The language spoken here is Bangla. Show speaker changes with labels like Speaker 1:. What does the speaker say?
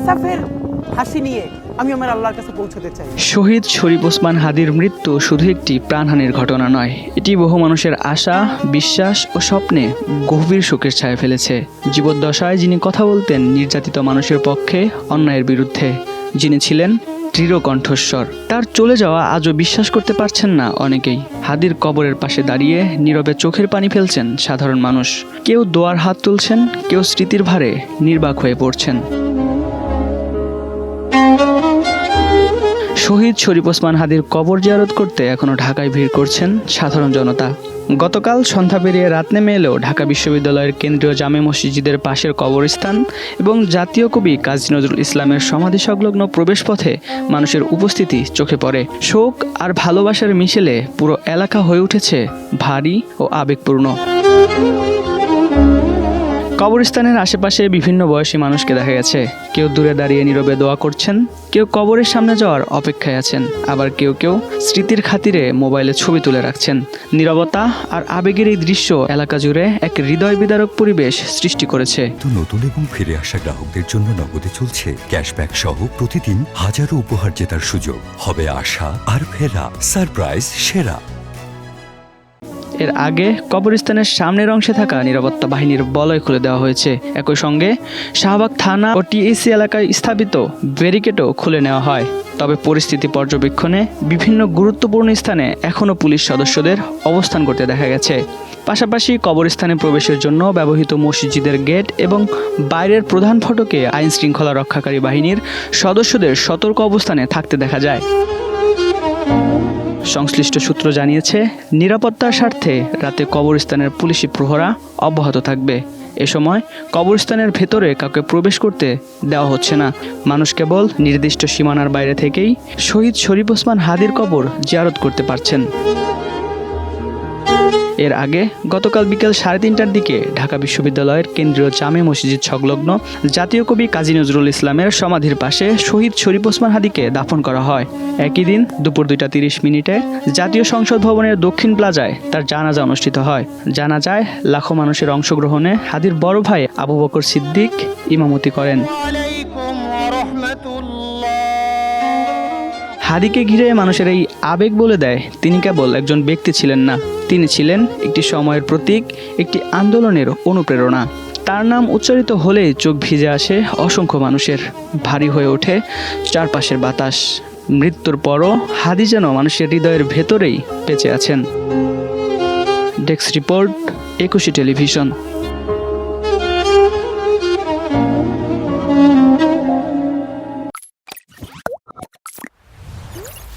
Speaker 1: ইনসাফের হাসি নিয়ে আমি আমার আল্লাহর কাছে পৌঁছতে চাই।
Speaker 2: শহীদ শরীফ ওসমান হাদির মৃত্যু শুধু একটি প্রাণহানির ঘটনা নয়, এটি বহু মানুষের আশা, বিশ্বাস ও স্বপ্নে গভীর শোকের ছায়া ফেলেছে। জীবদ্দশায় যিনি কথা বলতেন নির্যাতিত মানুষের পক্ষে, অন্যায়ের বিরুদ্ধে, যিনি ছিলেন দৃঢ় কণ্ঠস্বর, তার চলে যাওয়া আজও বিশ্বাস করতে পারছেন না অনেকেই। হাদির কবরের পাশে দাঁড়িয়ে নীরবে চোখের পানি ফেলছেন সাধারণ মানুষ। কেউ দোয়ার হাত তুলছেন, কেউ স্মৃতির ভারে নির্বাক হয়ে পড়ছেন। শহীদ শরীফ ওসমান হাদির কবর জিয়ারত করতে এখনও ঢাকায় ভিড় করছেন সাধারণ জনতা। গতকাল সন্ধ্যা পেরিয়ে রাত নেমে এলেও ঢাকা বিশ্ববিদ্যালয়ের কেন্দ্রীয় জামে মসজিদের পাশের কবরস্থান এবং জাতীয় কবি কাজী নজরুল ইসলামের সমাধি সংলগ্ন প্রবেশপথে মানুষের উপস্থিতি চোখে পড়ে। শোক আর ভালোবাসার মিশেলে পুরো এলাকা হয়ে উঠেছে ভারী ও আবেগপূর্ণ। কবরস্থানের আশেপাশে বিভিন্ন বয়সী মানুষকে দেখা গেছে। কেউ দূরে দাঁড়িয়ে নীরবে দোয়া করছেন, কেউ কবরের সামনে যাওয়ার অপেক্ষায় আছেন, আবার কেউ কেউ স্মৃতির খাতিরে মোবাইলে ছবি তুলে রাখছেন। নীরবতা আর আবেগের এই দৃশ্য এলাকা জুড়ে এক হৃদয় বিদারক পরিবেশ সৃষ্টি করেছে।
Speaker 3: নতুন এবং ফিরে আসা গ্রাহকদের জন্য নগদে চলছে ক্যাশব্যাক সহ প্রতিদিন হাজারো উপহার জেতার সুযোগ। হবে আশা আর ফেরা, সারপ্রাইজ সেরা।
Speaker 2: এর আগে কবরস্থানের সামনের অংশে থাকা নিরাপত্তা বাহিনীর বলয় খুলে দেওয়া হয়েছে। একই সঙ্গে শাহবাগ থানা ও টিএসসি এলাকায় স্থাপিত ব্যারিকেডও খুলে নেওয়া হয়। তবে পরিস্থিতি পর্যবেক্ষণে বিভিন্ন গুরুত্বপূর্ণ স্থানে এখনও পুলিশ সদস্যদের অবস্থান করতে দেখা গেছে। পাশাপাশি কবরস্থানে প্রবেশের জন্য ব্যবহৃত মসজিদের গেট এবং বাইরের প্রধান ফটকে আইন শৃঙ্খলা রক্ষাকারী বাহিনীর সদস্যদের সতর্ক অবস্থানে থাকতে দেখা যায়। সংশ্লিষ্ট সূত্র জানিয়েছে, নিরাপত্তার স্বার্থে রাতে কবরস্থানের পুলিশি প্রহরা অব্যাহত থাকবে। এ সময় কবরস্থানের ভেতরে কাউকে প্রবেশ করতে দেওয়া হচ্ছে না। মানুষ কেবল নির্দিষ্ট সীমানার বাইরে থেকেই শহীদ শরীফ ওসমান হাদির কবর জিয়ারত করতে পারছেন। এর আগে গতকাল বিকেল 3:30টার দিকে ঢাকা বিশ্ববিদ্যালয়ের কেন্দ্রীয় জামে মসজিদ সংলগ্ন জাতীয় কবি কাজী নজরুল ইসলামের সমাধির পাশে শহীদ শরীফ ওসমান হাদিকে দাফন করা হয়। একই দিন দুপুর 2:30 জাতীয় সংসদ ভবনের দক্ষিণ প্লাজায় তার জানাজা অনুষ্ঠিত হয়। জানাজায় লাখো মানুষের অংশগ্রহণে হাদির বড় ভাই আবু বকর সিদ্দিক ইমামতি করেন। হাদিকে ঘিরে মানুষের এই আবেগ বলে দেয়, তিনি কেবল একজন ব্যক্তি ছিলেন না, তিনি ছিলেন একটি সময়ের প্রতীক, একটি আন্দোলনের অনুপ্রেরণা। তার নাম উচ্চারিত হলেই চোখ ভিজে আসে অসংখ্য মানুষের, ভারী হয়ে ওঠে চারপাশের বাতাস। মৃত্যুর পরও হাদি যেন মানুষের হৃদয়ের ভেতরেই বেঁচে আছেন। Desk report, 21 television.